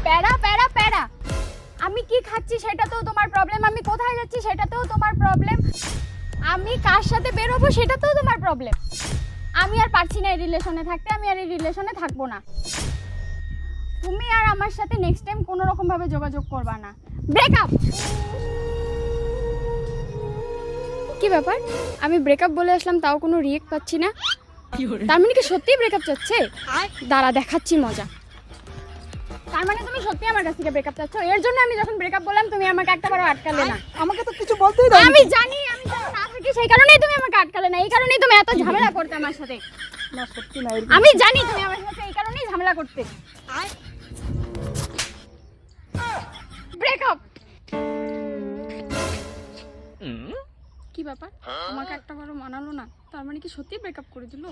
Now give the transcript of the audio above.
প্যারা প্যারা প্যারা। আমি কি খাচ্ছি সেটাতেও তোমার প্রবলেম, আমি কোথায় যাচ্ছি সেটাতেও তোমার প্রবলেম, আমি কার সাথে বের হবো সেটাতেও তোমার প্রবলেম। আমি আর পারছি না এই রিলেশনে থাকতে, আমি আর এই রিলেশনে থাকবো না। তুমি আর আমার সাথে নেক্সট টাইম কোনো রকম ভাবে যোগাযোগ করবা না। ব্রেকআপ। কি ব্যাপার, আমি ব্রেকআপ বলে আসলাম তাও কোনো রিয়েক্ট পাচ্ছি না। তার মানে কি সত্যিই ব্রেকআপ চাচ্ছে? দাঁড়া দেখাচ্ছি মজা। তার মানে তুমি সত্যি আমার কাছ থেকে ব্রেকআপ চাচ্ছ? এর জন্য আমি যখন ব্রেকআপ বললাম তুমি আমাকে একটাবারও আটকালে না। আমাকে তো কিছু বলতেই দাও। আমি জানি আমি যেন না থাকি সেই কারণেই তুমি আমাকে আটকালে না, এই কারণেই তুমি এত ঝামেলা করতে আমার সাথে। না সত্যি না, আমি জানি তুমি আমার সাথে এই কারণেই ঝামেলা করতে। ব্রেকআপ। কি ব্যাপার, আমাকে একটাবারও মানালো না, তার মানে কি সত্যি ব্রেকআপ করে দিল?